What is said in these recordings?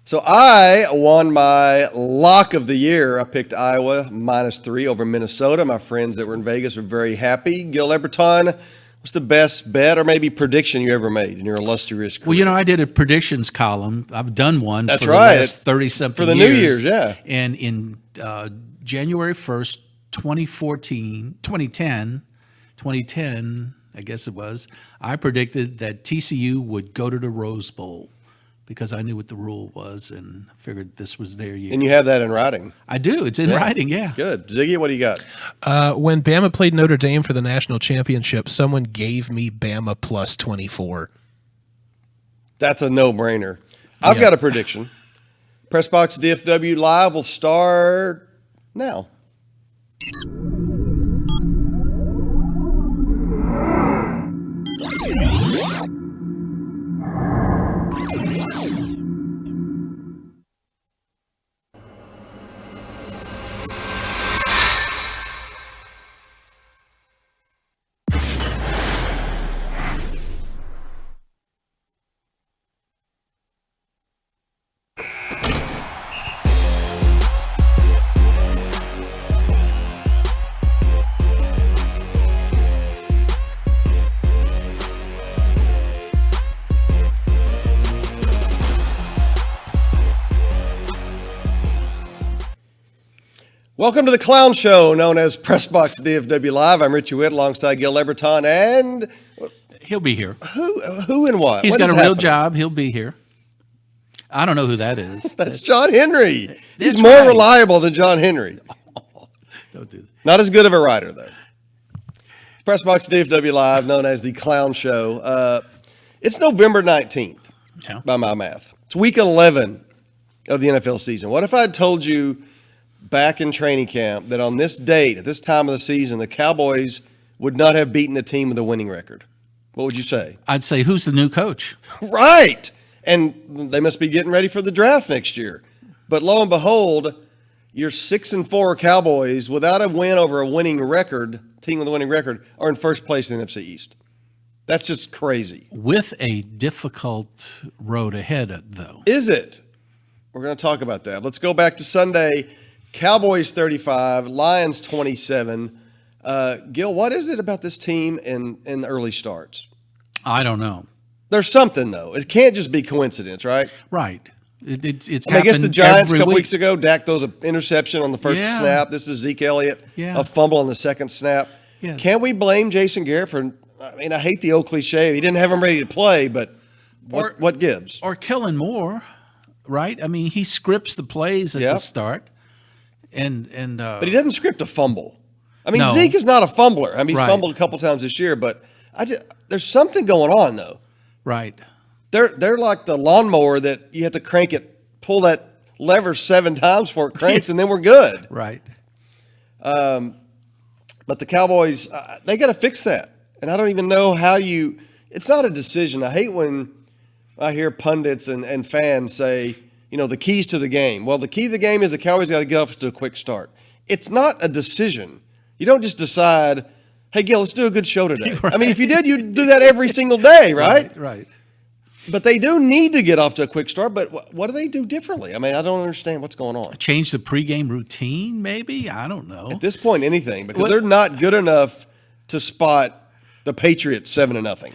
So I won my lock of the year. I picked Iowa -3 over Minnesota. My friends that were in Vegas were very happy. Gil Eberton, what's the best bet or maybe prediction you ever made in your illustrious career? Well, I did a predictions column. I've done one That's for right. the last 30-something For the years. New Year's, yeah. And in January 1st, 2010, I guess it was, I predicted that TCU would go to the Rose Bowl because I knew what the rule was and figured this was their year. And you have that in writing. I do. It's in writing, yeah. Good. Ziggy, what do you got? When Bama played Notre Dame for the national championship, someone gave me Bama +24. That's a no-brainer. I've got a prediction. PressBox DFW Live will start now. Welcome to the clown show known as PressBox DFW Live. I'm Richie Witt alongside Gil Eberton and He'll be here. who and what? He's What got is a real happening? job. He'll be here. I don't know who that is. That's John Henry. He's That's more right. reliable than John Henry. Don't do that. Not as good of a writer, though. PressBox DFW Live, known as the clown show. It's November 19th, Yeah. by my math. It's week 11 of the NFL season. What if I had told you back in training camp that on this date, at this time of the season, the Cowboys would not have beaten a team with a winning record? What would you say? I'd say, who's the new coach? Right. And they must be getting ready for the draft next year. But lo and behold, your 6-4 Cowboys, without a win over a winning record, team with a winning record, are in first place in the NFC East. That's just crazy. With a difficult road ahead, though. Is it? We're going to talk about that. Let's go back to Sunday. Cowboys 35, Lions 27. Gil, what is it about this team in the early starts? I don't know. There's something, though. It can't just be coincidence, right? Right. It's I guess the happened Giants a every couple week. weeks ago, Dak throws an interception on the first Yeah. snap. This is Zeke Elliott, Yeah. a fumble on the second snap. Yeah. Can we blame Jason Garrett for, I hate the old cliche. He didn't have him ready to play, but what gives? Or Kellen Moore, right? I mean, he scripts the plays at Yep. the start. But he doesn't script a fumble. No. Zeke is not a fumbler. He's Right. fumbled a couple times this year, but there's something going on, though. Right. They're like the lawnmower that you have to crank it, pull that lever 7 times before it cranks, and then we're good. Right. But the Cowboys, they got to fix that. And I don't even know how it's not a decision. I hate when I hear pundits and fans say, the keys to the game. Well, the key to the game is the Cowboys got to get off to a quick start. It's not a decision. You don't just decide, hey, Gil, let's do a good show today. Right. If you did, you'd do that every single day, right? Right. But they do need to get off to a quick start. But what do they do differently? I don't understand what's going on. Change the pregame routine, maybe? I don't know. At this point, anything, because What- they're not good enough to spot the Patriots 7-0.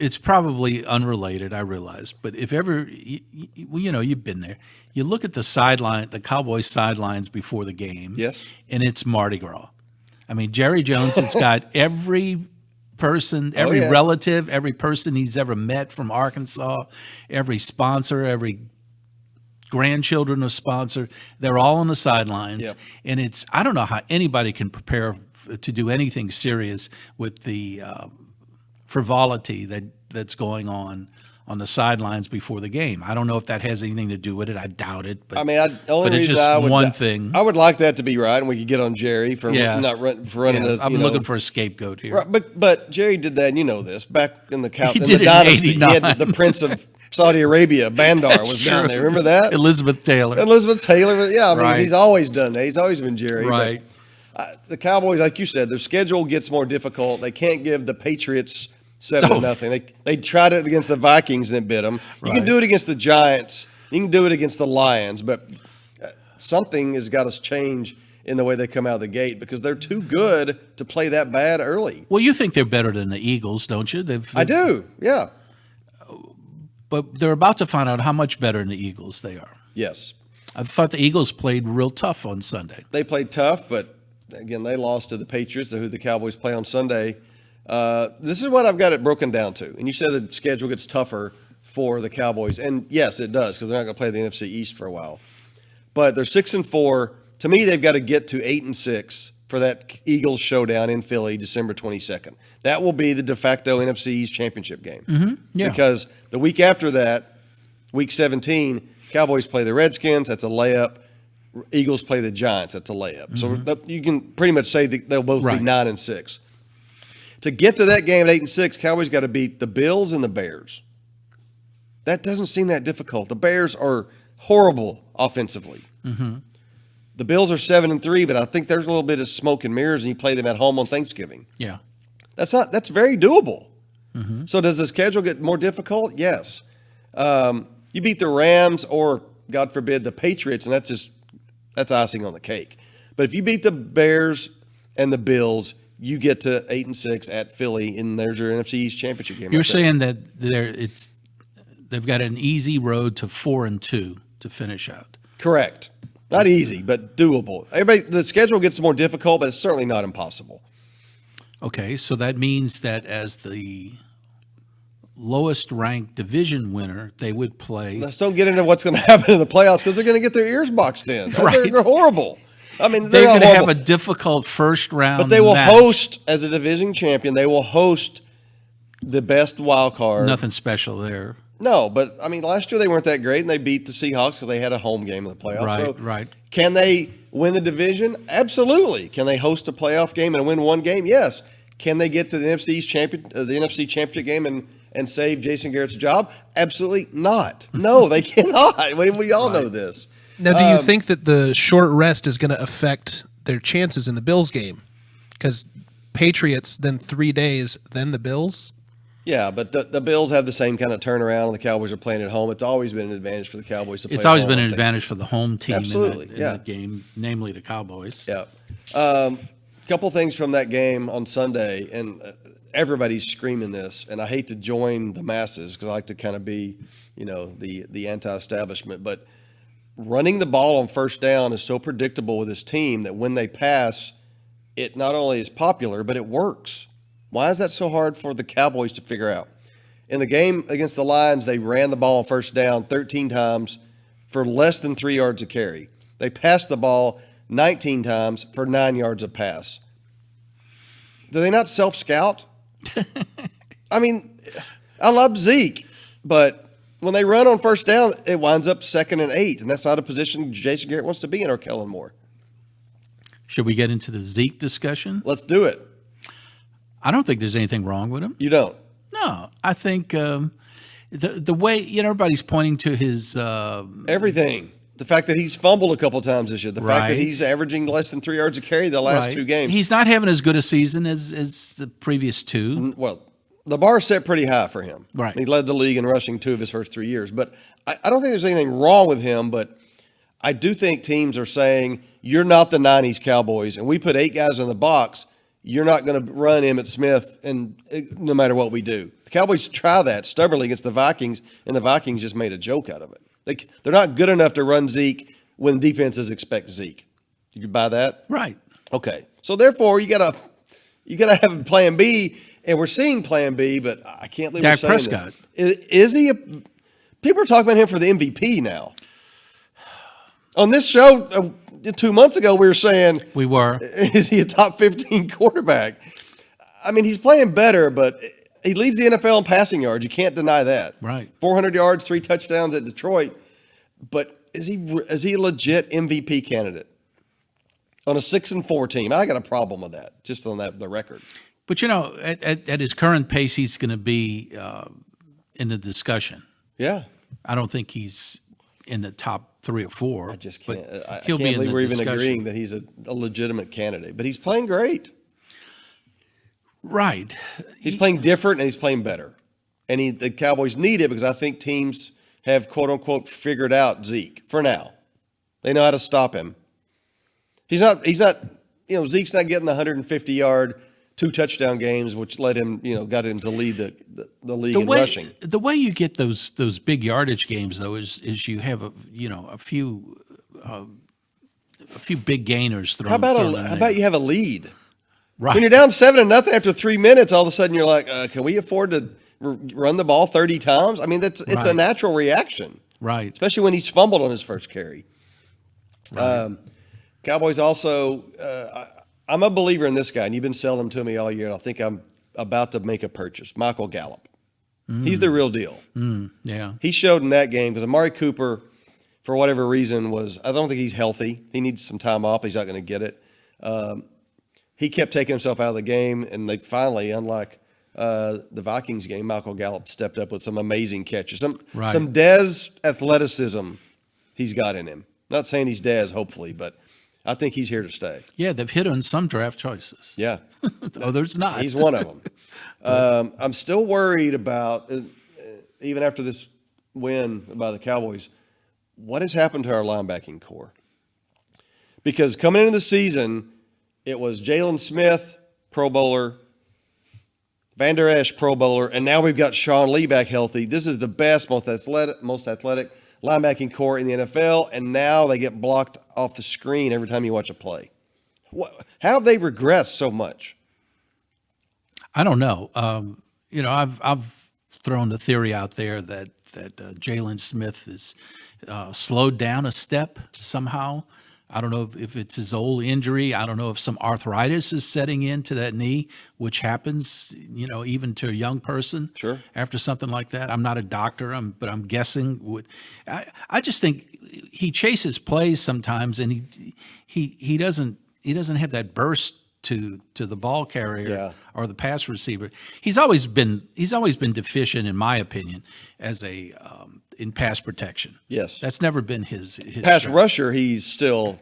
It's probably unrelated, I realize, but if ever, you've been there. You look at the Cowboys sidelines before the game. Yes. And it's Mardi Gras. Jerry Jones has got every person, every yeah. relative, every person he's ever met from Arkansas, every sponsor, every grandchildren of sponsor, they're all on the sidelines. Yep. And I don't know how anybody can prepare to do anything serious with the frivolity that's going on the sidelines before the game. I don't know if that has anything to do with it. I doubt it. But the only but it's reason just one thing. I would like that to be right, and we could get on Jerry for running. Yeah, I'm looking for a scapegoat here. Right, but Jerry did that, and you know this. Back in the He in did the it in dynasty, he 89. had the Prince of Saudi Arabia, Bandar, was down there. Remember that? Elizabeth Taylor. Yeah, Right. he's always done that. He's always been Jerry. but, Right. the Cowboys, like you said, their schedule gets more difficult. They can't give the Patriots 7-0. They tried it against the Vikings and it bit them. You can Right. do it against the Giants. You can do it against the Lions, but something has got to change in the way they come out of the gate because they're too good to play that bad early. Well, you think they're better than the Eagles, don't you? I do, yeah. But they're about to find out how much better than the Eagles they are. Yes. I thought the Eagles played real tough on Sunday. They played tough, but again, they lost to the Patriots, who the Cowboys play on Sunday. This is what I've got it broken down to. And you said the schedule gets tougher for the Cowboys. And yes, it does because they're not going to play the NFC East for a while. But they're 6-4. To me, they've got to get to 8-6 for that Eagles showdown in Philly, December 22nd. That will be the de facto NFC East championship game. Mm-hmm. Yeah. Because the week after that, week 17, Cowboys play the Redskins. That's a layup. Eagles play the Giants. That's a layup. So you can pretty much say that they'll both be 9-6. To get to that game at 8-6, Cowboys got to beat the Bills and the Bears. That doesn't seem that difficult. The Bears are horrible offensively. Mm-hmm. The Bills are 7-3, but I think there's a little bit of smoke and mirrors, and you play them at home on Thanksgiving. Yeah. That's very doable. Mm-hmm. So does the schedule get more difficult? Yes. You beat the Rams or, God forbid, the Patriots, and that's icing on the cake. But if you beat the Bears and the Bills, you get to 8-6 at Philly, and there's your NFC East championship game. You're saying that they've got an easy road to 4-2 to finish out. Correct. Not easy, but doable. The schedule gets more difficult, but it's certainly not impossible. Okay, so that means that as the lowest ranked division winner, they would play. Let's don't get into what's going to happen in the playoffs because they're going to get their ears boxed in. Right. They're horrible. I mean, They're going to have horrible. a difficult first round. But they will match. host, as a division champion, they will host the best wild card. Nothing special there. No, but I mean, last year they weren't that great, and they beat the Seahawks because they had a home game in the playoffs. Right, so right. Can they win the division? Absolutely. Can they host a playoff game and win one game? Yes. Can they get to the NFC championship game and save Jason Garrett's job? Absolutely not. No, they cannot. We all know this. Now, do you think that the short rest is going to affect their chances in the Bills game? Because Patriots, then 3 days, then the Bills? Yeah, but the Bills have the same kind of turnaround, and the Cowboys are playing at home. It's always been an advantage for the Cowboys to play. It's always at been home, an advantage for the home team Absolutely, in that game, namely the Cowboys. Yeah. Couple things from that game on Sunday, and everybody's screaming this, and I hate to join the masses because I like to kind of be, the anti-establishment, but running the ball on first down is so predictable with this team that when they pass, it not only is popular, but it works. Why is that so hard for the Cowboys to figure out? In the game against the Lions, they ran the ball on first down 13 times for less than 3 yards a carry. They passed the ball 19 times for 9 yards a pass. Do they not self-scout? I mean, I love Zeke, but when they run on first down, it winds up 2nd and 8, and that's not a position Jason Garrett wants to be in or Kellen Moore. Should we get into the Zeke discussion? Let's do it. I don't think there's anything wrong with him. You don't? No, I think the way everybody's pointing to his Everything. The fact that he's fumbled a couple times this year. The fact that Right. he's averaging less than 3 yards a carry the last right. 2 games. He's not having as good a season as the previous two. Well, the bar is set pretty high for him. Right. He led the league in rushing 2 of his first 3 years. But I don't think there's anything wrong with him, but I do think teams are saying, you're not the 90s Cowboys, and we put 8 guys in the box, you're not going to run Emmitt Smith and no matter what we do. The Cowboys try that stubbornly against the Vikings, and the Vikings just made a joke out of it. They're not good enough to run Zeke when defenses expect Zeke. You could buy that? Right. Okay. So therefore, you gotta have a plan B, and we're seeing plan B, but I can't believe Dak we're saying Prescott. this. Is he people are talking about him for the MVP now. On this show 2 months ago, we were saying, We were. is he a top 15 quarterback? I mean, he's playing better, but he leads the NFL in passing yards. You can't deny that. Right. 400 yards, 3 touchdowns at Detroit. But is he a legit MVP candidate on a 6-4 team? I got a problem with that, just on the record. But, at his current pace, he's going to be in the discussion. Yeah. I don't think he's in the top 3 or 4. I just can't. I he'll can't be in believe the we're even discussion. agreeing that he's a legitimate candidate. But he's playing great. Right. He's playing different and he's playing better. And the Cowboys need it because I think teams have, quote unquote, figured out Zeke for now. They know how to stop him. He's not, Zeke's not getting the 150-yard, 2-touchdown games, which led him, got him to lead the league in rushing. The way you get those big yardage games, though, is you have a few big gainers thrown. How about you have a lead? Right. When you're down 7-0 after 3 minutes, all of a sudden you're like, can we afford to run the ball 30 times? I mean, it's a natural reaction. Right. Especially when he's fumbled on his first carry. Right. Cowboys also, I'm a believer in this guy, and you've been selling him to me all year, and I think I'm about to make a purchase. Michael Gallup. He's the real deal. Yeah. He showed in that game because Amari Cooper, for whatever reason, I don't think he's healthy. He needs some time off. He's not going to get it. He kept taking himself out of the game, and they finally, unlike the Vikings game, Michael Gallup stepped up with some amazing catches. Some Dez athleticism he's got in him. Not saying he's Dez, hopefully, but I think he's here to stay. Yeah, they've hit on some draft choices. Yeah. Others not. He's one of them. I'm still worried about, even after this win by the Cowboys, what has happened to our linebacking core? Because coming into the season, it was Jalen Smith, Pro Bowler, Van Der Esch, Pro Bowler, and now we've got Sean Lee back healthy. This is the best, most athletic linebacking core in the NFL, and now they get blocked off the screen every time you watch a play. How have they regressed so much? I don't know. I've thrown the theory out there that Jalen Smith is slowed down a step somehow. I don't know if it's his old injury. I don't know if some arthritis is setting into that knee, which happens, even to a young person. Sure. After something like that. I'm not a doctor, but I'm guessing. I just think he chases plays sometimes, and he doesn't have that burst to the ball carrier or the pass receiver. He's always been deficient, in my opinion, as in pass protection. Yes. That's never been his pass strength. Rusher, he's still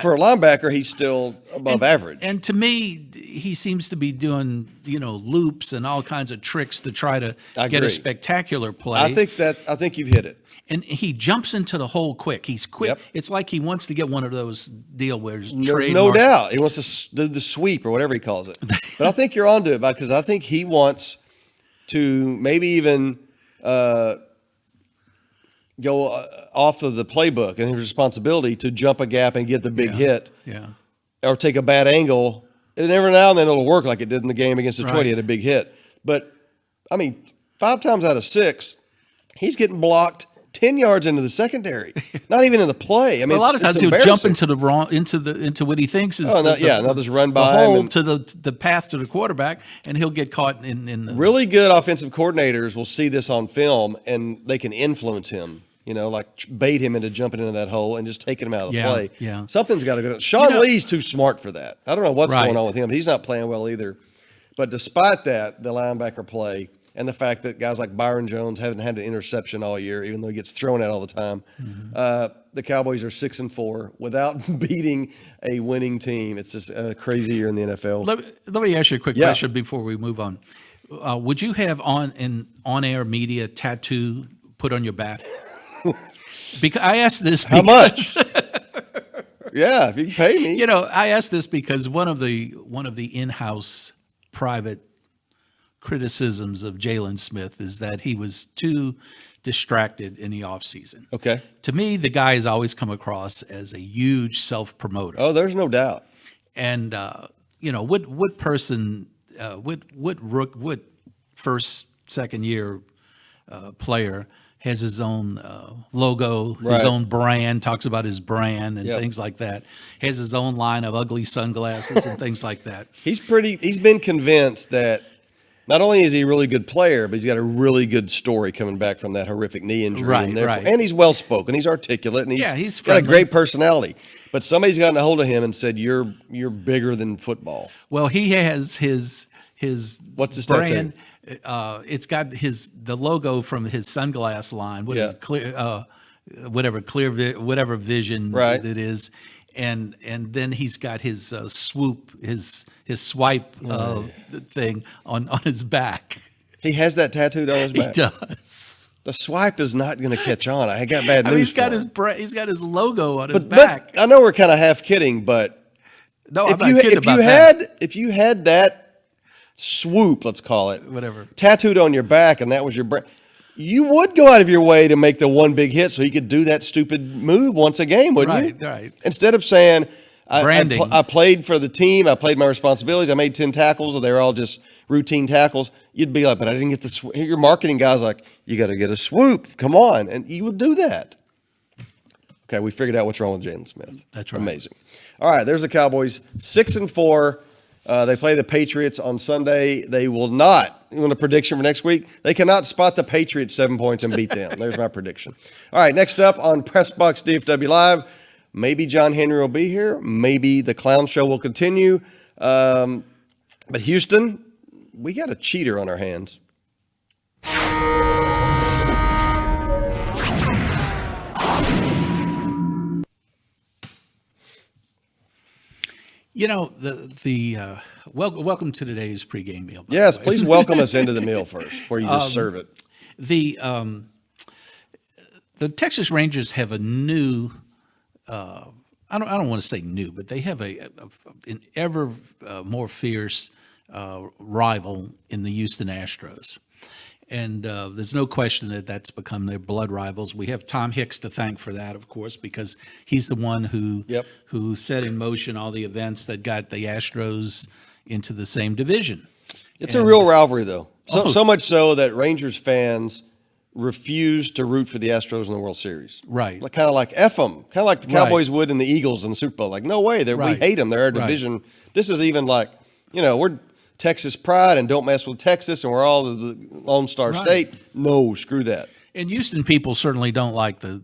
for a linebacker, he's still above average. And to me, he seems to be doing, loops and all kinds of tricks to try to get a spectacular play. I think you've hit it. And he jumps into the hole quick. He's quick. Yep. It's like he wants to get one of those deal where There's trade. No doubt. He wants to do the sweep or whatever he calls it. But I think you're onto it because I think he wants to maybe even go off of the playbook and his responsibility to jump a gap and get the big hit. Yeah. Or take a bad angle. And every now and then it'll work like it did in the game against Detroit. Right. He had a big hit. But, 5 times out of 6, he's getting blocked 10 yards into the secondary, not even in the play. A lot of times he'll jump into the wrong into what he thinks is they'll just run by the hole him to the path to the quarterback, and he'll get caught in the really good offensive coordinators will see this on film and they can influence him. Like bait him into jumping into that hole and just taking him out of the play. Yeah. Something's got to go. Sean Lee's too smart for that. I don't know what's Right. going on with him, but he's not playing well either. But despite that, the linebacker play and the fact that guys like Byron Jones haven't had an interception all year, even though he gets thrown at all the time, the Cowboys are 6-4 without beating a winning team. It's just a crazy year in the NFL. Let me ask you a quick question before we move on. Would you have an on-air media tattoo put on your back? Because I asked this because, how much? Yeah, if you can pay me. I asked this because one of the in-house private criticisms of Jalen Smith is that he was too distracted in the offseason. Okay. To me, the guy has always come across as a huge self-promoter. Oh, there's no doubt. And what person, what first, second year player has his own logo, his own brand, talks about his brand and things like that, has his own line of ugly sunglasses and things like that. He's been convinced that not only is he a really good player, but he's got a really good story coming back from that horrific knee injury. Right. And he's well-spoken, he's articulate, and he's got a great personality. But somebody's gotten a hold of him and said, you're bigger than football. Well, he has his what's his brand. tattoo? It's got the logo from his sunglass line. What is it? Whatever vision right. it is, and then he's got his swoop, his swipe thing on his back. He has that tattooed on his He back. does. The swipe is not going to catch on. I got bad news. He's got his logo on his But back. I know we're kind of half kidding, but No, I'm not kidding about that. if you had that swoop, let's call it, Whatever. tattooed on your back, and that was your brand, you would go out of your way to make the one big hit so you could do that stupid move once a game, wouldn't you? Right. Instead of saying, Branding. I played for the team, I played my responsibilities, I made 10 tackles, or they were all just routine tackles, you'd be like, but I didn't get the your marketing guy's like, you got to get a swoop, come on, and you would do that. Okay, we figured out what's wrong with Jalen Smith. That's right. Amazing. All right, there's the Cowboys, 6-4. They play the Patriots on Sunday. They will not. You want a prediction for next week? They cannot spot the Patriots 7 points and beat them. There's my prediction. All right, next up on PressBox DFW Live, maybe John Henry will be here. Maybe the clown show will continue. But Houston, we got a cheater on our hands. You know, welcome to today's pregame meal. by Yes, the way. please welcome us into the meal first before you just serve it. The Texas Rangers have a new. I don't want to say new, but they have an ever more fierce rival in the Houston Astros. And there's no question that that's become their blood rivals. We have Tom Hicks to thank for that, of course, because he's the one who set in motion all the events that got the Astros into the same division. It's a real rivalry, though. So much so that Rangers fans refuse to root for the Astros in the World Series. Right. Kind of like F them. Kind of like the Cowboys would in the Eagles in the Super Bowl. Like, no way. We hate them. They're our division. This is even like, we're Texas pride and don't mess with Texas and we're all the Lone Star State. No, screw that. And Houston people certainly don't like the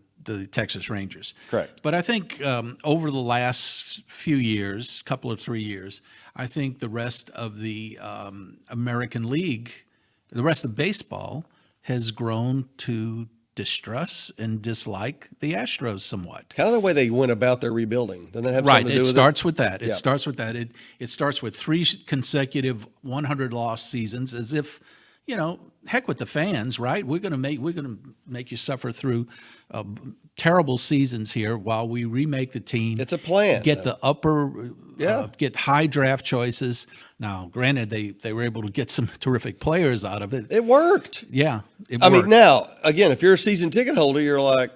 Texas Rangers. Correct. But I think over the last few years, couple of 3 years, I think the rest of the American League, the rest of baseball, has grown to distrust and dislike the Astros somewhat. Kind of the way they went about their rebuilding. Doesn't that have something to do with it? It starts with that. It Yeah. starts with that. It starts with 3 consecutive 100-loss seasons, as if, heck with the fans, right? We're gonna make you suffer through terrible seasons here while we remake the team. It's a plan. Get the get high draft choices. Now, granted, they were able to get some terrific players out of it. It worked. Yeah, it I worked. mean, now, again, if you're a season ticket holder, you're like,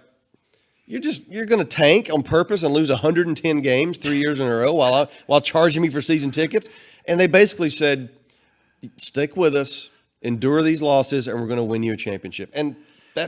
you're going to tank on purpose and lose 110 games 3 years in a row while charging me for season tickets. And they basically said, stick with us, endure these losses, and we're going to win you a championship. And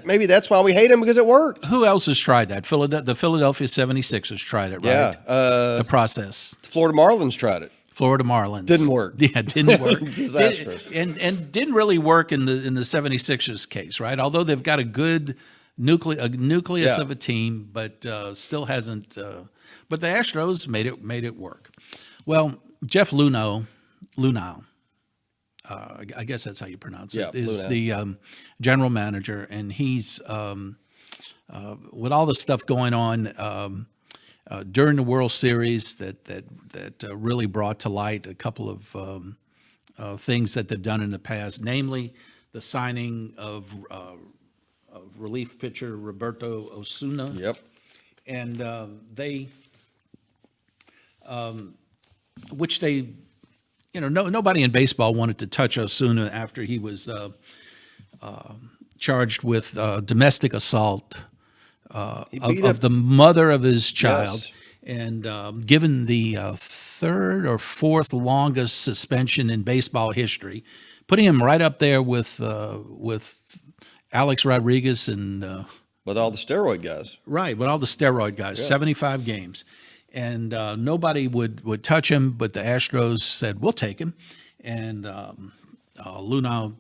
maybe that's why we hate them, because it worked. Who else has tried that? The Philadelphia 76ers tried it, right? Yeah. The process. Florida Marlins tried it. Florida Marlins. Didn't work. Yeah, it didn't work. Disastrous. And didn't really work in the 76ers case, right? Although they've got a good nucleus of a team, but still hasn't. But the Astros made it work. Well, Jeff Luhnow, I guess that's how you pronounce it, is Luhnow. the general manager, and he's with all the stuff going on during the World Series that really brought to light a couple of things that they've done in the past, namely the signing of relief pitcher Roberto Osuna. Yep. And nobody in baseball wanted to touch Osuna after he was charged with domestic assault of the mother of his child. Yes. And given the third or fourth longest suspension in baseball history, putting him right up there with Alex Rodriguez and With all the steroid guys. right, with all the steroid guys, 75 games, and nobody would touch him, but the Astros said we'll take him, and Luhnow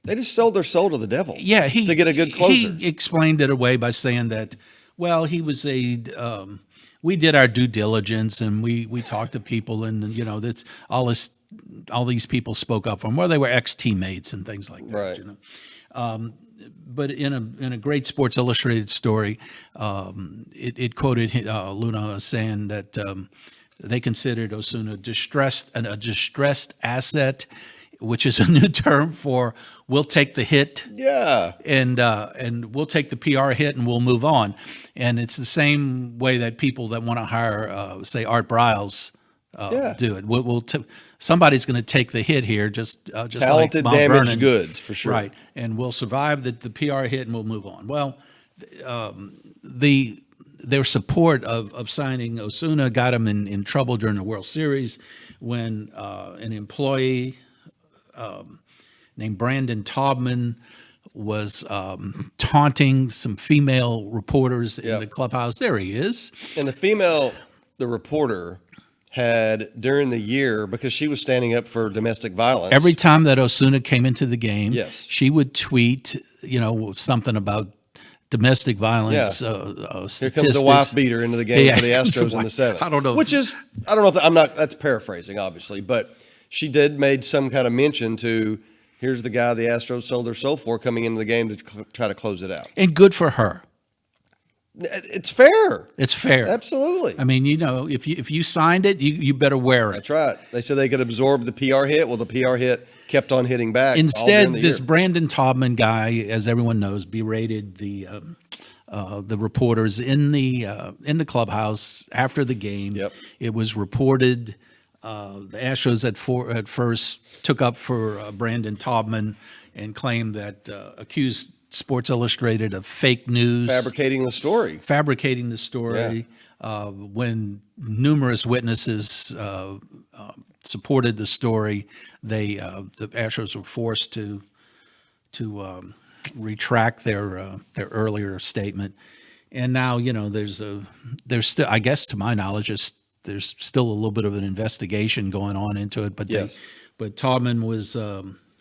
They just sold their soul to the devil. yeah, to get a good closer. He explained it away by saying that, well, he was we did our due diligence and we talked to people, and that's all this all these people spoke up for him. Well, they were ex-teammates and things like that. Right. You know? But in a great Sports Illustrated story, it quoted Luna as saying that they considered Osuna a distressed asset, which is a new term for we'll take the hit, Yeah. and we'll take the PR hit and we'll move on. And it's the same way that people that want to hire, say, Art Briles do it. Somebody's going to take the hit here, just Talented, like Mount damaged Vernon. goods, for sure. Right, and we'll survive the PR hit and we'll move on. Well, their support of signing Osuna got them in trouble during the World Series when an employee named Brandon Taubman was taunting some female reporters in the clubhouse. There he is. And the reporter had during the year, because she was standing up for domestic violence. Every time that Osuna came into the game, Yes. she would tweet, something about domestic violence Here statistics. comes the wife beater into the game for the Astros in the seventh. I don't know. That's paraphrasing, obviously, but she made some kind of mention to, here's the guy the Astros sold their soul for coming into the game to try to close it out. And good for her. It's fair. It's fair. Absolutely. I mean, if you signed it, you better wear it. That's right. They said they could absorb the PR hit. Well, the PR hit kept on hitting back. Instead, this year. Brandon Taubman guy, as everyone knows, berated the reporters in the clubhouse after the game. Yep. It was reported. The Astros at first took up for Brandon Taubman and claimed that accused Sports Illustrated of fake news, fabricating the story. When numerous witnesses supported the story, the Astros were forced to retract their earlier statement, and now there's still, I guess to my knowledge, there's still a little bit of an investigation going on into it, but but Taubman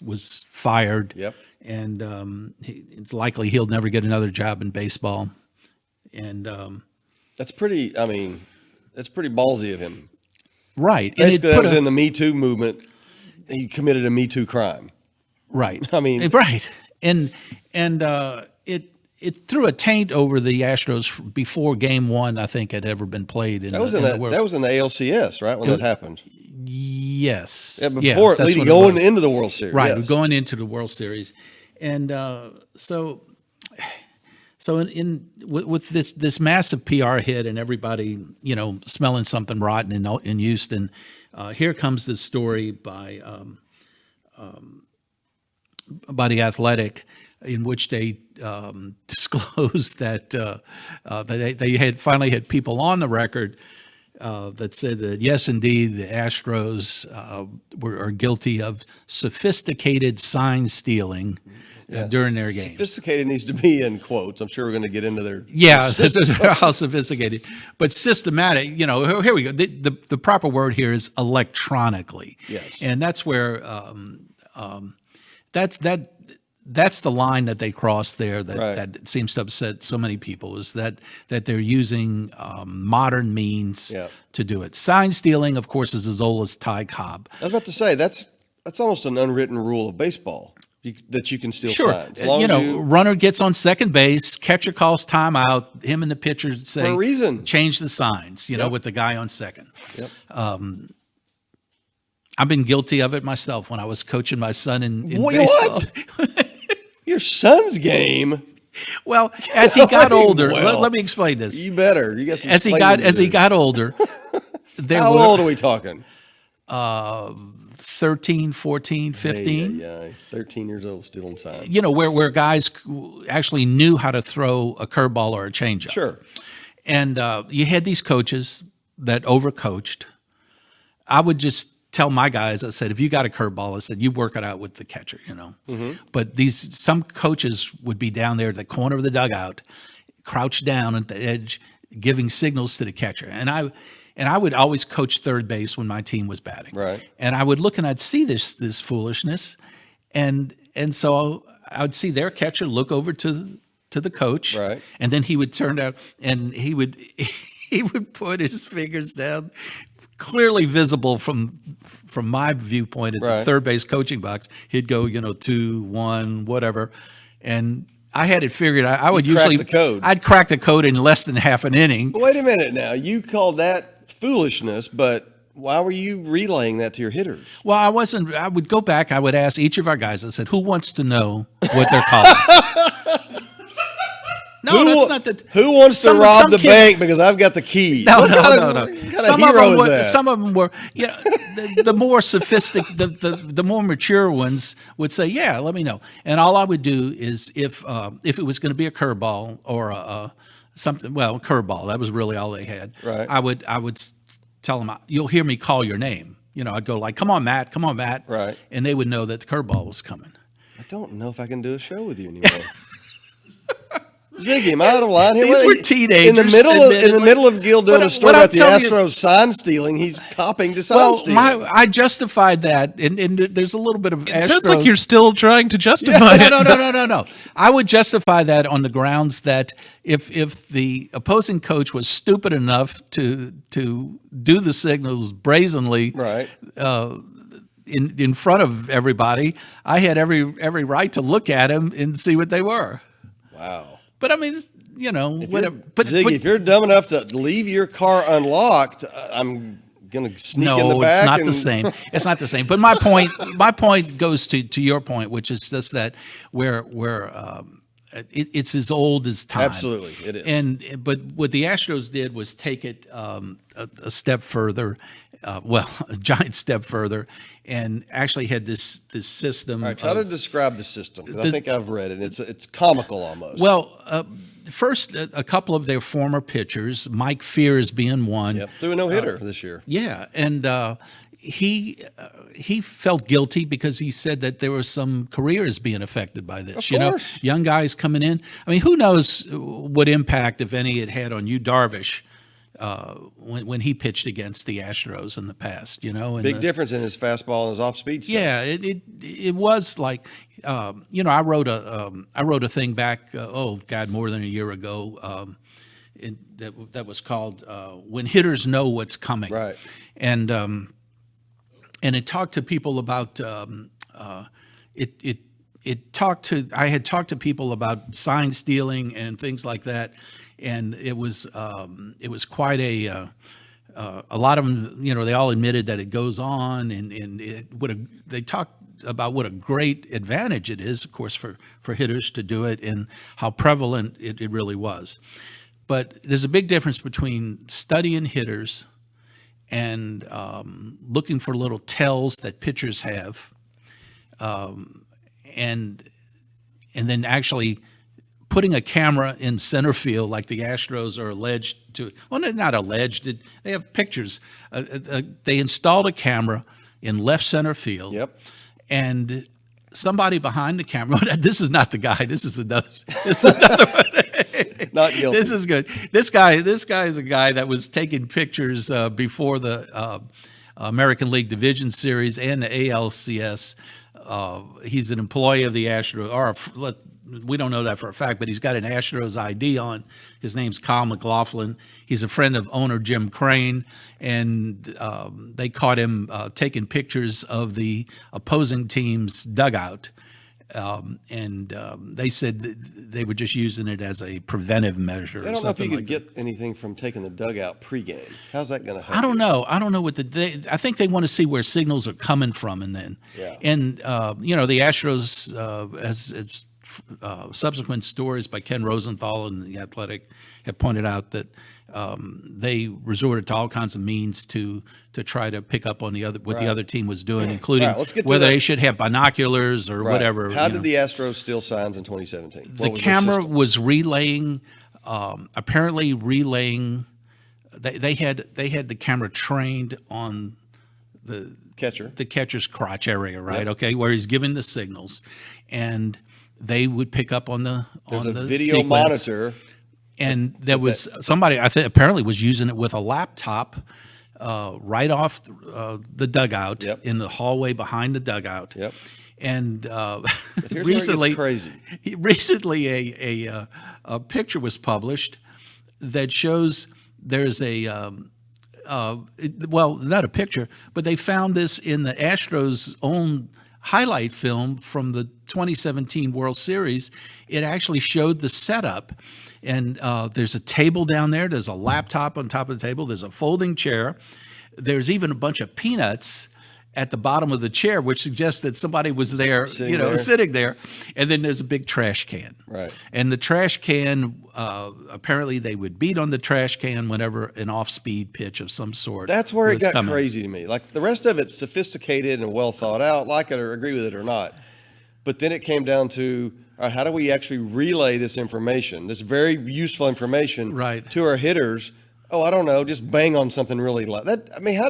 was fired. Yep. And it's likely he'll never get another job in baseball. And that's pretty ballsy of him. Right. Basically, that was in the Me Too movement. He committed a Me Too crime. Right. I mean, right. And it threw a taint over the Astros before Game 1, I think, had ever been played. That was in the ALCS, right, when that happened? Yes. Yeah, before going into the World Series. Right, yes. Going into the World Series. And so with this massive PR hit and everybody, smelling something rotten in Houston, here comes this story by The Athletic, in which they disclosed that they had finally had people on the record that said that, yes, indeed, the Astros are guilty of sophisticated sign stealing during their game. Sophisticated needs to be in quotes. I'm sure we're going to get into their how sophisticated, but systematic. Here we go. The proper word here is electronically. Yes, and that's where that's the line that they crossed there that seems to upset so many people, is that they're using modern means to do it. Sign stealing, of course, is as old as Ty Cobb. I was about to say, that's almost an unwritten rule of baseball, that you can steal signs. Runner gets on second base, catcher calls timeout, him and the pitcher say, for a reason, change the signs, with the guy on second. Yep. I've been guilty of it myself when I was coaching my son in baseball. What? Your son's game? Well, as he got older, let me explain this. You better. You got some as he got older. How old are we talking? 13, 14, 15. Yeah, 13 years old, stealing signs. Where guys actually knew how to throw a curveball or a changeup. Sure. And you had these coaches that overcoached. I would just tell my guys, I said, if you got a curveball, I said, you work it out with the catcher, Mm-hmm. But some coaches would be down there at the corner of the dugout, crouched down at the edge, giving signals to the catcher. And I would always coach third base when my team was batting. Right. And I would look and I'd see this foolishness. And so I would see their catcher look over to the coach. Right. And then he would turn out and he would put his fingers down, clearly visible from my viewpoint at the Right. third base coaching box. He'd go, 2, 1, whatever, and I had it figured. I would You cracked usually the code. I'd crack the code in less than half an inning. But wait a minute now. You called that foolishness, but why were you relaying that to your hitters? Well, I wasn't. I would go back. I would ask each of our guys. I said, "Who wants to know what they're calling?" No, that's not the. Who wants to some rob the kids- bank because I've got the key? No, What no, kind no, of- no. What kind of hero is that? Some of them were, the more sophisticated, the more mature ones would say, "Yeah, let me know." And all I would do is if it was going to be a curveball or a something, well, curveball, that was really all they had. Right. I would tell them, "You'll hear me call your name." I'd go like, "Come on, Matt. Come on, Matt." Right. And they would know that the curveball was coming. I don't know if I can do a show with you anymore. Ziggy, am I out of line here? These What- were teenagers, In the middle of Gil doing What- a story what I'm about the telling you- Astros sign stealing, he's copying to sign Well, stealing. I justified that, and there's a little bit of It sounds like you're still trying to justify it. No. I would justify that on the grounds that if the opposing coach was stupid enough to do the signals brazenly, Right. In front of everybody, I had every right to look at him and see what they were. Wow. But I mean, whatever. Ziggy, if you're dumb enough to leave your car unlocked, I'm going to sneak in the No, back. it's not the same. It's not the same. But my point goes to your point, which is just that where it's as old as time. Absolutely, it is. But what the Astros did was take it a step further, a giant step further, and actually had this system. All right, try to describe the system, 'cause I think I've read it. It's comical almost. Well, first, a couple of their former pitchers, Mike Fears being one. Yep, threw a no-hitter this year. Yeah, and he felt guilty because he said that there were some careers being affected by this. Of course. Young guys coming in. I mean, who knows what impact, if any, it had on you, Darvish, when he pitched against the Astros in the past. Big difference in his fastball and his off-speed stuff. Yeah, it was like, I wrote a thing back. More than a year ago. That was called "When Hitters Know What's Coming." Right. And it talked to people about I had talked to people about sign stealing and things like that, and it was quite a lot of them. They all admitted that it goes on, and they talked about what a great advantage it is, of course, for hitters to do it, and how prevalent it really was. But there's a big difference between studying hitters and looking for little tells that pitchers have, and then actually putting a camera in center field like the Astros are alleged to. Well, they're not alleged. They have pictures. They installed a camera in left center field. Yep. And somebody behind the camera. This is not the guy. This is another one. Not guilty. This is good. This guy is a guy that was taking pictures before the American League Division Series and the ALCS. He's an employee of the Astros, we don't know that for a fact, but he's got an Astros ID on. His name's Kyle McLaughlin. He's a friend of owner Jim Crane, and they caught him taking pictures of the opposing team's dugout. They said they were just using it as a preventive measure. I don't know if you could get anything from taking the dugout pregame. How's that going to happen? I don't know. I don't know what I think they want to see where signals are coming from, and then, Yeah. and the Astros, as subsequent stories by Ken Rosenthal and The Athletic have pointed out that they resorted to all kinds of means to try to pick up on the other team was doing, including Right, let's get to whether that. they should have binoculars or Right. whatever. How did the Astros steal signs in 2017? The camera was relaying, apparently relaying. They had the camera trained on the catcher's crotch area, right? Yep. Okay, where he's giving the signals, and they would pick up on the There's on a the video sequence. monitor. And there was somebody I think apparently was using it with a laptop right off the dugout Yep. in the hallway behind the dugout. Yep. And Here's recently, where it gets crazy. recently a picture was published that shows there's a well, not a picture, but they found this in the Astros' own highlight film from the 2017 World Series. It actually showed the setup, and there's a table down there. There's a laptop on top of the table. There's a folding chair. There's even a bunch of peanuts at the bottom of the chair, which suggests that somebody was there, sitting there. And then there's a big trash can. Right. And the trash can, apparently they would beat on the trash can whenever an off-speed pitch of some sort. That's where it was got coming. crazy to me. Like the rest of it's sophisticated and well thought out, like it or agree with it or not. But then it came down to, all right, how do we actually relay this information, this very useful information, Right. to our hitters? Oh, I don't know, just bang on something really loud. That, I mean, how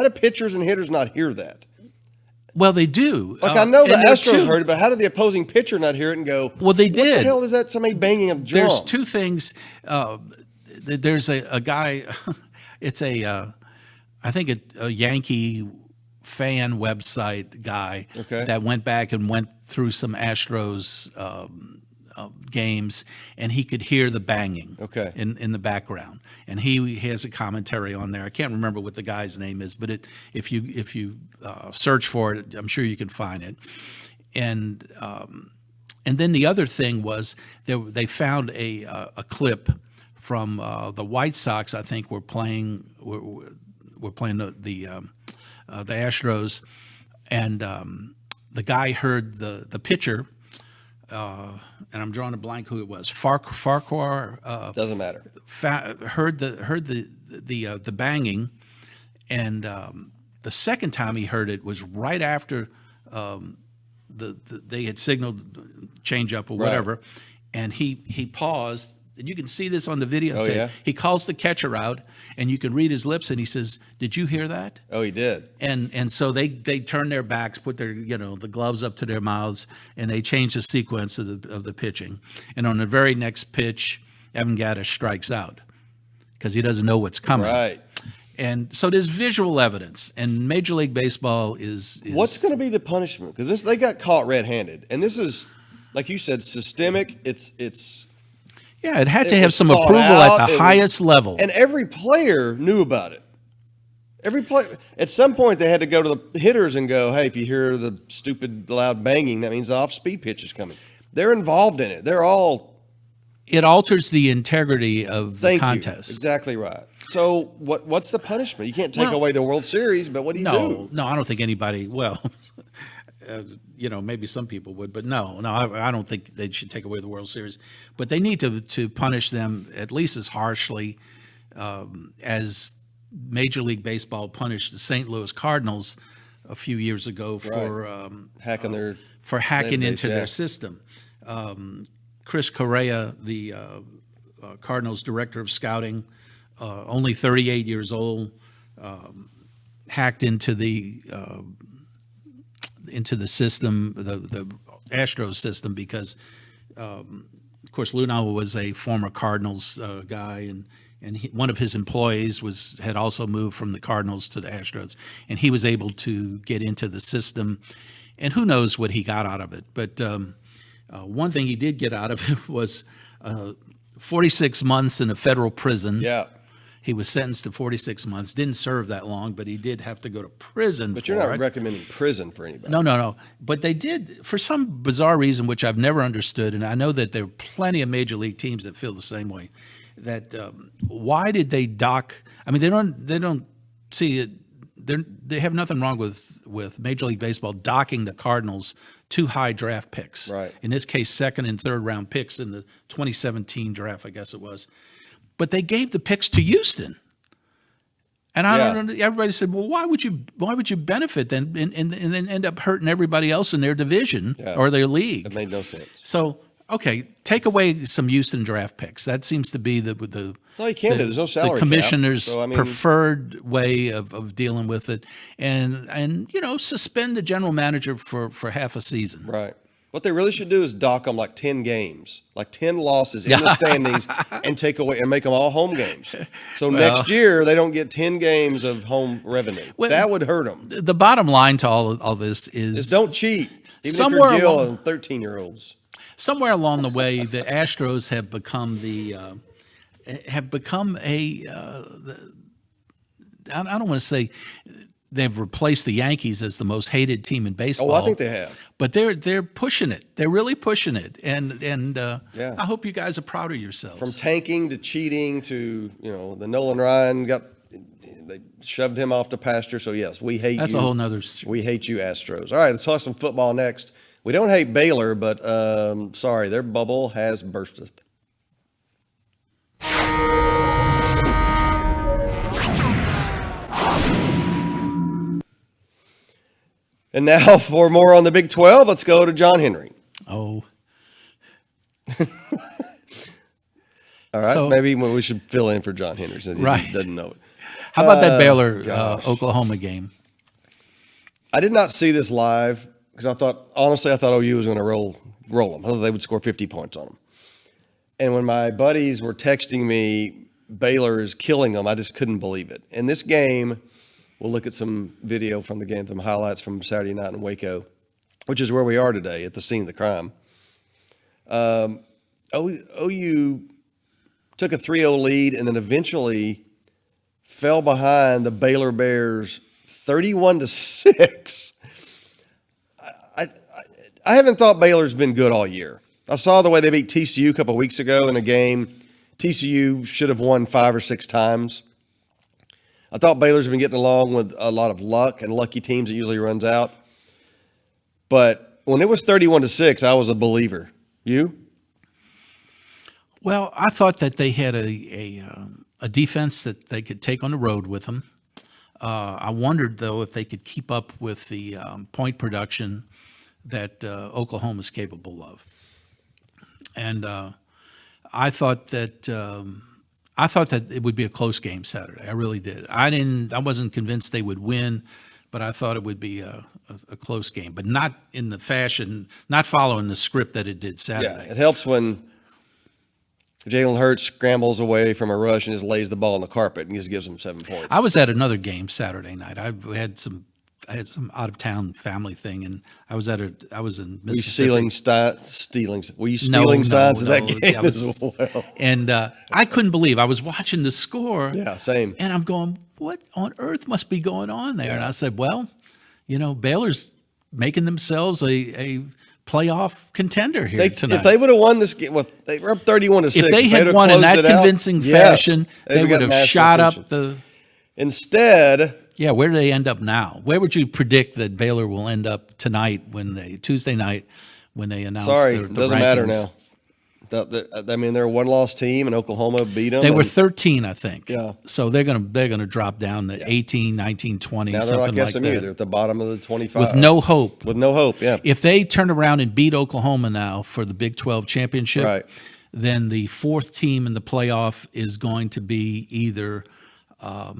do pitchers and hitters not hear that? Well, they do. Like I know the and there are Astros heard it, but how did the opposing pitcher not hear it and go? Well, they What did. the hell is that? Somebody banging a drum? There's two things. There's a guy. It's I think a Yankee fan website guy that went back and went through some Astros games, and he could hear the banging in the background, and he has a commentary on there. I can't remember what the guy's name is, but if you search for it, I'm sure you can find it. And then the other thing was they found a clip from the White Sox. I think were playing the Astros, and the guy heard the pitcher. And I'm drawing a blank who it was. Farquhar doesn't matter. Heard the banging, and the second time he heard it was right after they had signaled change up or whatever, and he paused. And you can see this on the videotape. Oh, yeah? He calls the catcher out, and you can read his lips, and he says, "Did you hear that?" Oh, he did. And so they turn their backs, put their the gloves up to their mouths, and they change the sequence of the pitching. And on the very next pitch, Evan Gattis strikes out because he doesn't know what's coming. Right. And so there's visual evidence, and Major League Baseball is What's going to be the punishment? Because they got caught red-handed, and this is, like you said, systemic. It's. Yeah, it had to It have was some thought approval out. at the It was- highest level. And every player knew about it. Every player. At some point, they had to go to the hitters and go, "Hey, if you hear the stupid loud banging, that means the off-speed pitch is coming." They're involved in it. They're all. It alters the integrity of the Thank contest. you. Exactly right. So what's the punishment? You can't take Well, away the World Series, but what do you do? No, I don't think anybody. Well, maybe some people would, but no, I don't think they should take away the World Series. But they need to punish them at least as harshly as Major League Baseball punished the St. Louis Cardinals a few years ago for Hacking their hacking database, into their system. Chris Correa, the Cardinals director of scouting, only 38 years old, hacked into the system, the Astros system, because of course Lunau was a former Cardinals guy, and one of his employees had also moved from the Cardinals to the Astros, and he was able to get into the system, and who knows what he got out of it. But one thing he did get out of it was 46 months in a federal prison. Yeah. He was sentenced to 46 months. Didn't serve that long, but he did have to go to prison. But for you're not it. recommending prison for anybody. No. But they did, for some bizarre reason, which I've never understood, and I know that there are plenty of major league teams that feel the same way. That why did they dock? I mean, they don't see it. They have nothing wrong with Major League Baseball docking the Cardinals 2 high draft picks. Right. In this case, 2nd and 3rd round picks in the 2017 draft, I guess it was. But they gave the picks to Houston, and everybody said, "Well, why would you benefit then and then end up hurting everybody else in their division or their league?" It made no sense. So, okay, take away some Houston draft picks. That seems to be the That's all you can do. There's no salary the cap. commissioner's So, I mean, preferred way of dealing with it, and suspend the general manager for half a season. Right. What they really should do is dock them like 10 games, like 10 losses in the standings, and take away and make them all home games. So next year they don't get 10 games of home revenue. That would hurt them. The bottom line to all this is Don't cheat. Even somewhere if you're along- Gil and 13-year-olds. Somewhere along the way, the Astros have become I don't want to say they've replaced the Yankees as the most hated team in baseball. Oh, I think they have. But they're pushing it. They're really pushing it, and Yeah. I hope you guys are proud of yourselves. From tanking to cheating to, the Nolan Ryan they shoved him off the pasture. So yes, we hate That's you. a whole nother. We hate you, Astros. All right, let's talk some football next. We don't hate Baylor, but sorry, their bubble has bursteth. And now for more on the Big 12, let's go to John Henry. Oh, All right, So- maybe we should fill in for John Henry since Right. he doesn't know it. how about that Baylor gosh. Oklahoma game? I did not see this live because I thought OU was going to roll them. I thought they would score 50 points on them. And when my buddies were texting me, Baylor is killing them, I just couldn't believe it. In this game, we'll look at some video from the game, some highlights from Saturday night in Waco, which is where we are today at the scene of the crime. OU took a 3-0 lead and then eventually fell behind the Baylor Bears 31-6. I haven't thought Baylor's been good all year. I saw the way they beat TCU a couple of weeks ago in a game TCU should have won 5 or 6 times. I thought Baylor's been getting along with a lot of luck and lucky teams it usually runs out. But when it was 31-6, I was a believer. You? Well, I thought that they had a defense that they could take on the road with them. I wondered, though, if they could keep up with the point production that Oklahoma is capable of. And I thought that it would be a close game Saturday. I really did. I wasn't convinced they would win, but I thought it would be a close game, but not in the fashion, not following the script that it did Saturday. Yeah, it helps when Jalen Hurts scrambles away from a rush and just lays the ball on the carpet and just gives them 7 points. I was at another game Saturday night. I had some out of town family thing, and I was in Mississippi. Were you stealing signs of that game as well? And I couldn't believe I was watching the score. Yeah, same. And I'm going, what on earth must be going on there? And I said, well, Baylor's making themselves a playoff contender here tonight. If they would have won this game, they were up 31-6. If they had won in that convincing fashion, they would have shot up the. Instead. Yeah, where do they end up now? Where would you predict that Baylor will end up tonight Tuesday night when they announce the it doesn't matter rankings? now. I mean, they're a one-loss team, and Oklahoma beat them. They were 13, I think. Yeah. So they're gonna drop down to 18, 19, 20, now they're something like like SMU. that. They're at the bottom of the 25. With no hope. With no hope, yeah. If they turn around and beat Oklahoma now for the Big 12 championship, Right. then the fourth team in the playoff is going to be either a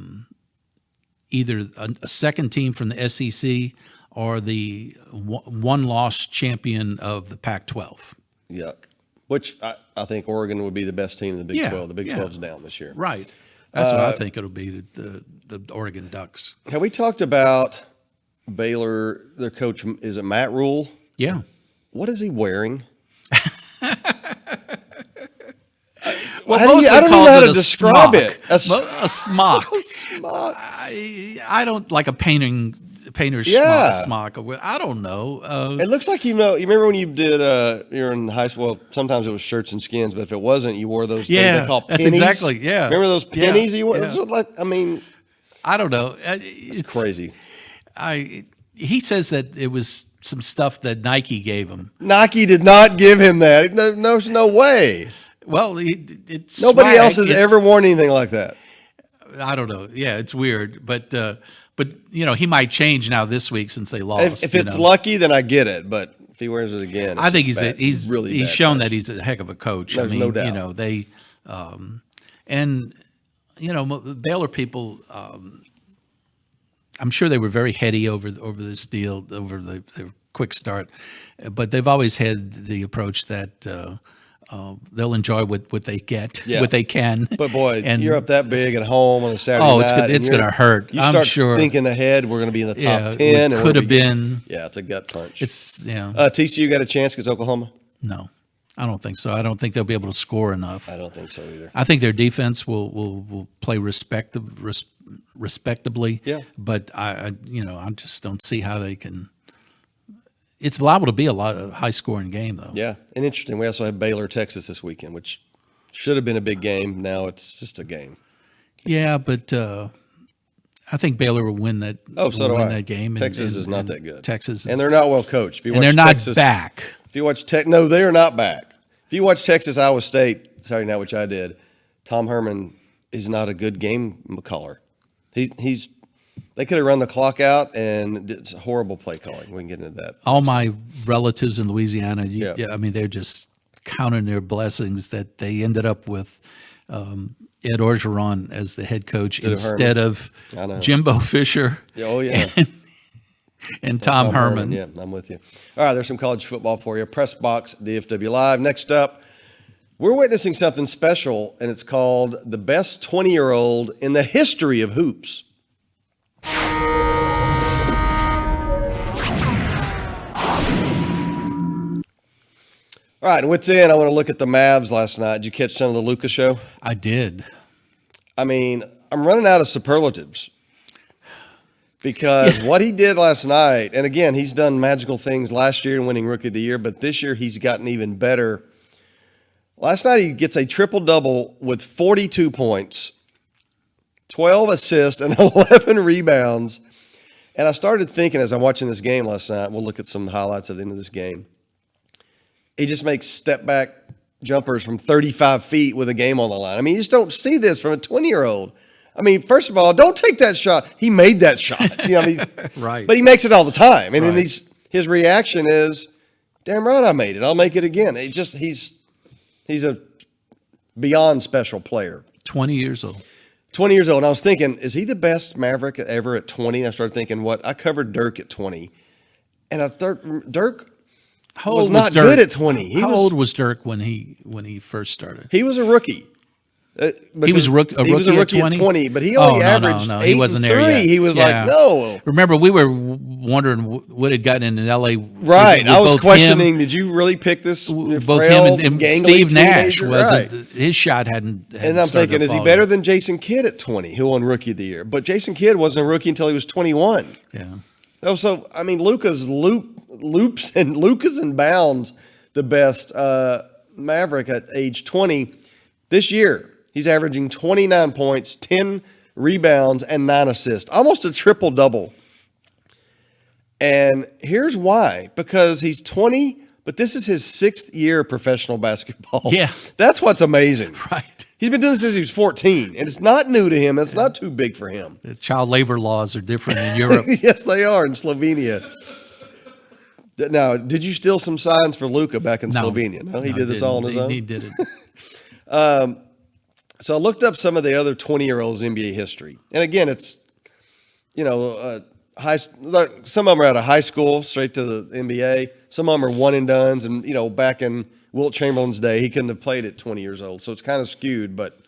second team from the SEC or the one-loss champion of the Pac-12. Yuck. Which I think Oregon would be the best team in the Big 12. The Big 12's down this year. Right. That's what I think it'll be, the Oregon Ducks. Have we talked about Baylor, their coach, is it Matt Rule? Yeah. What is he wearing? Well, I don't even know how to describe it. A smock. I don't like a painter's smock. I don't know. It looks like you remember when you did you're in high school. Well, sometimes it was shirts and skins, but if it wasn't, you wore those things they call pennies. That's exactly. Yeah. Remember those pennies you wore? Yeah. This was like, I don't know. it's crazy. He says that it was some stuff that Nike gave him. Nike did not give him that. There's no way. Well, it's nobody swag. else has ever worn anything like that. I don't know. Yeah, it's weird, but he might change now this week since they lost. If it's lucky, then I get it. But if he wears it again, I think he's really he's shown that he's a heck of a coach. There's no doubt. They the Baylor people. I'm sure they were very heady over this deal, over the quick start, but they've always had the approach that they'll enjoy what they get, what they can. But boy, and you're up that big at home on a Saturday night. It's going to hurt. You I'm start sure. thinking ahead. We're going to be in the top 10. Could have been. Yeah, it's a gut punch. It's TCU got a chance against Oklahoma? No, I don't think so. I don't think they'll be able to score enough. I don't think so either. I think their defense will play respectable respectably. Yeah. But I just don't see how they can. It's liable to be a lot of high scoring game though. Yeah, and interesting. We also have Baylor, Texas this weekend, which should have been a big game. Now it's just a game. Yeah, but I think Baylor will win that. Oh, so do win I. that game. Texas is not that good. Texas, and they're not well coached. If you and watch they're not Texas, back. If you watch no, they're not back. If you watch Texas, Iowa State Saturday night, which I did, Tom Herman is not a good game caller. He's. They could have run the clock out, and it's horrible play calling. We can get into that. All my relatives in Louisiana, Yeah. I mean, they're just counting their blessings that they ended up with Ed Orgeron as the head coach instead of I know. Jimbo Fisher Oh, yeah. and Tom Herman. Yeah, I'm with you. All right, there's some college football for you. PressBox DFW Live. Next up, we're witnessing something special, and it's called the best 20-year-old in the history of hoops. All right, what's in? I want to look at the Mavs last night. Did you catch some of the Luka show? I did. I mean, I'm running out of superlatives because what he did last night, and again, he's done magical things last year in winning Rookie of the Year, but this year he's gotten even better. Last night he gets a triple-double with 42 points, 12 assists, and 11 rebounds. And I started thinking as I'm watching this game last night, we'll look at some highlights at the end of this game. He just makes step-back jumpers from 35 feet with a game on the line. I mean, you just don't see this from a 20-year-old. I mean, first of all, don't take that shot. He made that shot. You know, I mean, Right. But he makes it all the time. And then Right. his reaction is, damn right I made it. I'll make it again. He's a beyond special player. 20 years old. 20 years old. And I was thinking, is he the best Maverick ever at 20? And I started thinking, I covered Dirk at 20. And I thought Dirk How was old not Dirk? good at 20. How old was Dirk when he first started? He was a rookie. He was a rookie at 20, but he only averaged no. 8 He wasn't and there 3. yet. He was Yeah. like, no. Remember, we were wondering what had gotten in L.A. Right. with I was both questioning, did you really pick this both frail, him and gangly Steve Nash teenager? wasn't. Right. His shot hadn't And I'm started thinking, to is he fall better yet. than Jason Kidd at 20, who won Rookie of the Year? But Jason Kidd wasn't a rookie until he was 21. Yeah. Oh, so, I mean, Luka's loops and bounds the best Maverick at age 20 this year. He's averaging 29 points, 10 rebounds, and 9 assists. Almost a triple-double. And here's why. Because he's 20, but this is his 6th year of professional basketball. Yeah. That's what's amazing. Right. He's been doing this since he was 14, and it's not new to him. It's not too big for him. The child labor laws are different in Europe. Yes, they are in Slovenia. Now, did you steal some signs for Luka back in Slovenia? No, he did this all on his own? He did it. So I looked up some of the other 20-year-olds in NBA history. And again, it's, some of them are out of high school, straight to the NBA. Some of them are one-and-dones. And, back in Wilt Chamberlain's day, he couldn't have played at 20 years old. So it's kind of skewed. But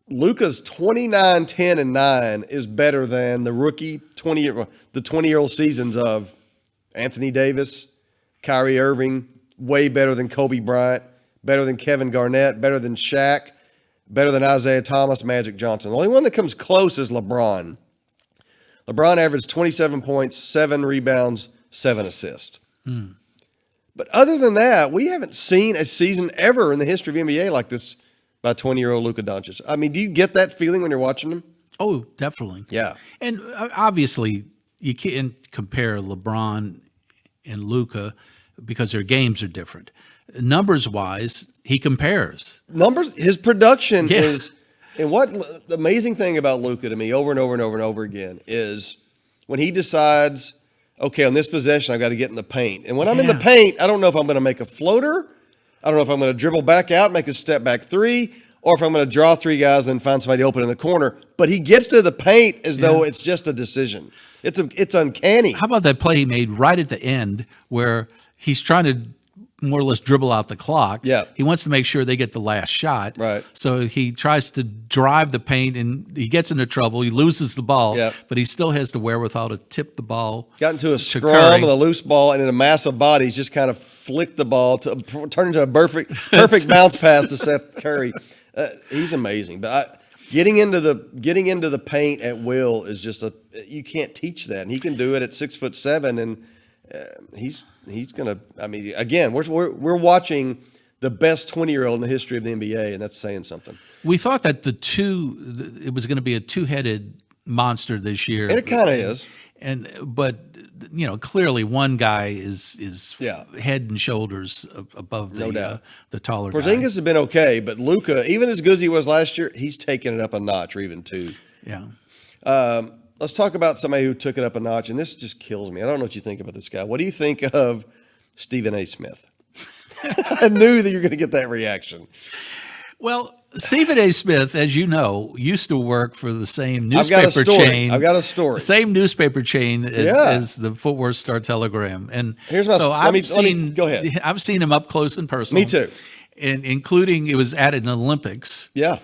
Luka's 29, 10, and 9 is better than the rookie 20-year-old seasons of Anthony Davis, Kyrie Irving, way better than Kobe Bryant, better than Kevin Garnett, better than Shaq, better than Isaiah Thomas, Magic Johnson. The only one that comes close is LeBron. LeBron averaged 27 points, 7 rebounds, 7 assists. But other than that, we haven't seen a season ever in the history of NBA like this by 20-year-old Luka Doncic. I mean, do you get that feeling when you're watching him? Oh, definitely. Yeah. And obviously, you can't compare LeBron and Luka because their games are different. Numbers-wise, he compares. Numbers, his production Yeah. is, and what the amazing thing about Luka to me over and over and over and over again is when he decides, okay, on this possession, I've got to get in the paint. And when I'm in the Yeah. paint, I don't know if I'm going to make a floater. I don't know if I'm going to dribble back out, make a step back 3, or if I'm going to draw 3 guys and find somebody open in the corner. But he gets to the paint as though it's just a decision. It's uncanny. How about that play he made right at the end where he's trying to more or less dribble out the clock? Yeah. He wants to make sure they get the last shot. Right. So he tries to drive the paint and he gets into trouble. He loses the ball, Yep. but he still has the wherewithal to tip the ball. Got into a to scrum Curry. with a loose ball, and in a massive body, he's just kind of flicked the ball to turn into a perfect bounce pass to Seth Curry. He's amazing. But getting into the paint at will is just you can't teach that, and he can do it at 6'7", and he's gonna. I mean, again, we're watching the best 20-year-old in the history of the NBA, and that's saying something. We thought that it was going to be a two-headed monster this year, And it kind of is. But clearly one guy is Yeah. head and shoulders above No doubt. the taller Porzingis guy. has been okay, but Luka, even as good as he was last year, he's taken it up a notch or even two. Yeah. Let's talk about somebody who took it up a notch, and this just kills me. I don't know what you think about this guy. What do you think of Stephen A. Smith? I knew that you were going to get that reaction. Well, Stephen A. Smith, as you know, used to work for the same I've got a newspaper story. chain. I've got a story. Same newspaper chain as, Yeah. as the Fort Worth Star Telegram. And Here's my- so let me- go ahead. I've seen him up close and personal. Me too. And including it was at an Olympics Yeah.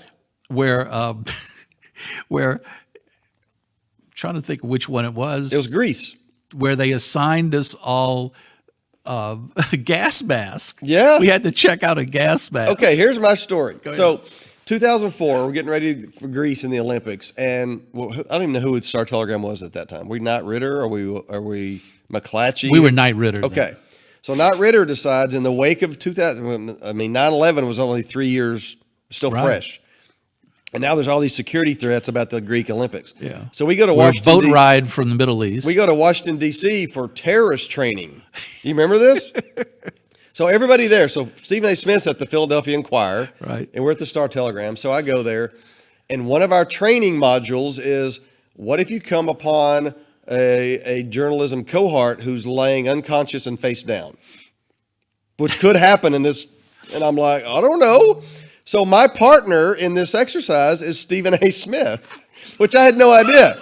where where trying to think of which one it was. It was Greece. Where they assigned us all a gas mask. Yeah. We had to check out a gas mask. Okay, here's my story. ahead. So, 2004, we're getting ready for Greece in the Olympics, and I don't even know who Star Telegram was at that time. Were we Knight Ritter? Are we McClatchy? We were Knight Ritter. then. Okay. So Knight Ritter decides in the wake of 2000, 9/11 was only 3 years still Right. fresh. And now there's all these security threats about the Greek Olympics. Yeah. So we go to We're a Washington. boat ride from the Middle East. We go to Washington, D.C. for terrorist training. You remember this? So everybody there. So Stephen A. Smith's at the Philadelphia Inquirer. Right. And we're at the Star Telegram. So I go there. And one of our training modules is, what if you come upon a journalism cohort who's laying unconscious and face down? Which could happen in this. And I'm like, I don't know. So my partner in this exercise is Stephen A. Smith, which I had no idea.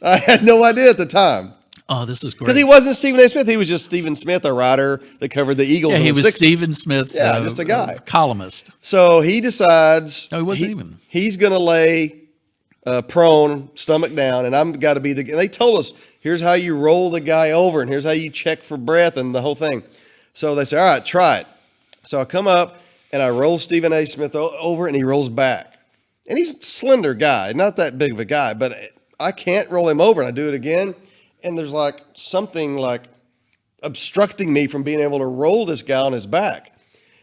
I had no idea at the time. Oh, this is great. Because he wasn't Stephen A. Smith. He was just Stephen Smith, a writer that covered the Eagles. Yeah, in he the was 60s. Stephen Smith. Yeah, just a guy. Columnist. So he decides. No, he wasn't even. He's going to lay prone, stomach down, and I'm got to be the. And they told us, here's how you roll the guy over, and here's how you check for breath, and the whole thing. So they say, all right, try it. So I come up and I roll Stephen A. Smith over, and he rolls back. And he's a slender guy, not that big of a guy, but I can't roll him over, and I do it again. And there's like something like obstructing me from being able to roll this guy on his back.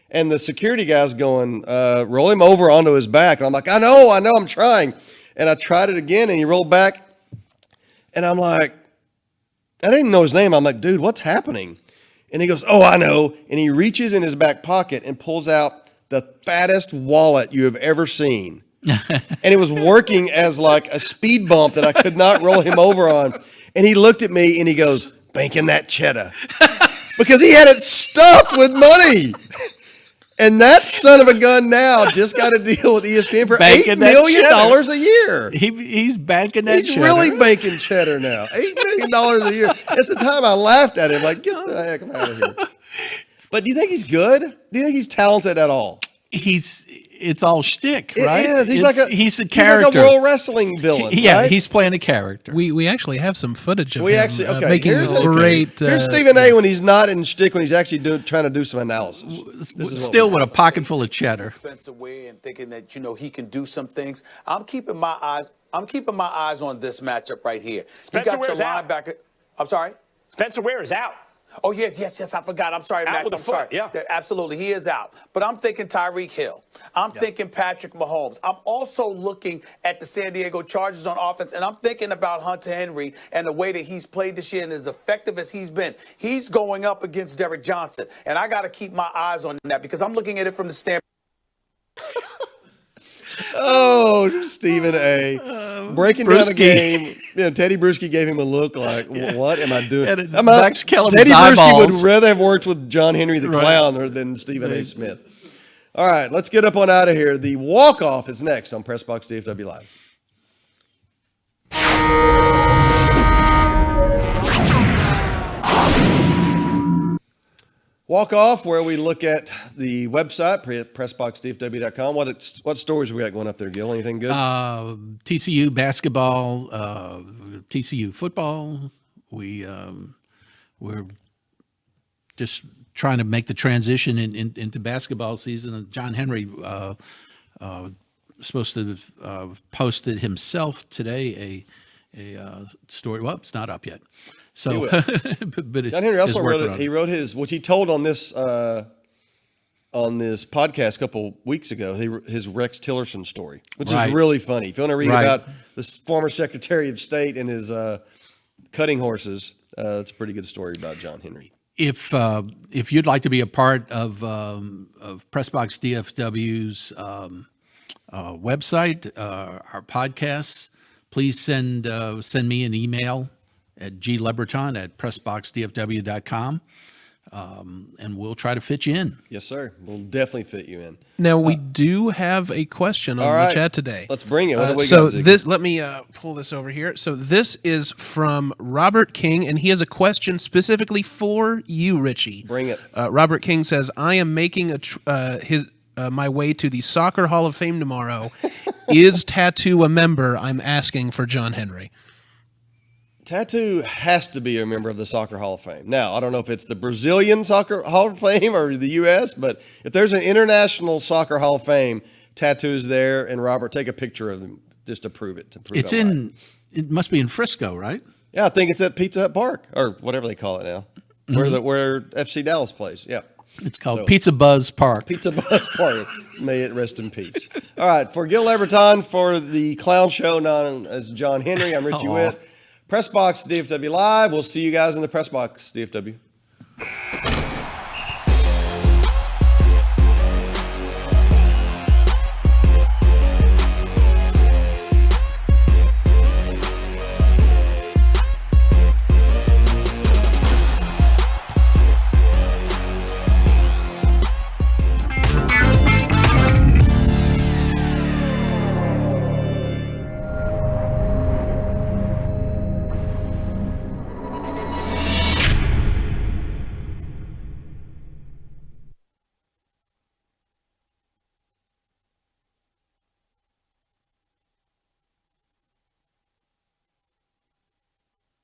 And the security guy's going, roll him over onto his back. And I'm like, I know, I'm trying. And I tried it again, and he rolled back. And I'm like, I didn't even know his name. I'm like, dude, what's happening? And he goes, oh, I know. And he reaches in his back pocket and pulls out the fattest wallet you have ever seen. And it was working as like a speed bump that I could not roll him over on. And he looked at me and he goes, banking that cheddar. Because he had it stuffed with money. And that son of a gun now just got a deal with ESPN for $8 million a year. He's banking that He's cheddar. really banking cheddar now. $8 million a year. At the time, I laughed at him like, get the heck out of here. But do you think he's good? Do you think he's talented at all? It's all shtick, right? It is. He's a character. He's like a World Wrestling villain. Yeah, right? he's playing a character. We actually have some footage of We him actually okay. making Here's a great. Here's Stephen A. when he's not in shtick, when he's actually trying to do some analysis. This is Still with a pocket full of cheddar. Spencer Ware and thinking that he can do some things. I'm keeping my eyes on this matchup right here. Spencer you got your Ware's out. linebacker. I'm sorry. Spencer Ware is out. Oh yes, I forgot. I'm sorry, Out Max. with a I'm sorry. foot, yeah. Absolutely, he is out. But I'm thinking Tyreek Hill. I'm thinking Patrick Mahomes. I'm also looking at the San Diego Chargers on offense, and I'm thinking about Hunter Henry and the way that he's played this year and as effective as he's been. He's going up against Derek Johnson, and I got to keep my eyes on that because I'm looking at it from the standpoint. Oh, Stephen A. Breaking down a Brewski. game. Teddy Bruschi gave him a look like, what am I doing? And I'm Max Kellerman's Teddy Bruschi eyeballs. would rather have worked with John Henry the Right. Clown than Stephen A. Smith. All right, let's get up on out of here. The walk-off is next on PressBox DFW Live. Walk off, where we look at the website, PressBoxDFW.com. What stories we got going up there, Gil? Anything good? TCU basketball, TCU football. We're just trying to make the transition into basketball season. John Henry supposed to have posted himself today a story. Well, it's not up yet. So, but John Henry also wrote wrote it. He wrote his, which he told on this podcast a couple weeks ago. His Rex Tillerson story, which is really funny. If you want to read about this former Secretary of State and his cutting horses, it's a pretty good story about John Henry. If you'd like to be a part of PressBox DFW's website, our podcasts, please send me an email at glebreton@pressboxdfw.com, and we'll try to fit you in. Yes, sir. We'll definitely fit you in. Now we do have a question on the chat today. Let's bring it. What do we so got, this, let me pull this over here. So this is from Robert King, and he has a question specifically for you, Richie. Bring it. Robert King says, "I am making my way to the Soccer Hall of Fame tomorrow. Is Tattoo a member? I'm asking for John Henry." Tattoo has to be a member of the Soccer Hall of Fame. Now, I don't know if it's the Brazilian Soccer Hall of Fame or the U.S., but if there's an international Soccer Hall of Fame, Tattoo's there. And Robert, take a picture of him just to prove it. It's in. It must be in Frisco, right? Yeah, I think it's at Pizza Hut Park or whatever they call it now, where FC Dallas plays. Yeah. It's called Pizza Buzz Park. Pizza Buzz Park. May it rest in peace. All right, for Gil Leverton, for the clown show known as John Henry, I'm Richie Witt. PressBox DFW Live. We'll see you guys in the PressBox DFW.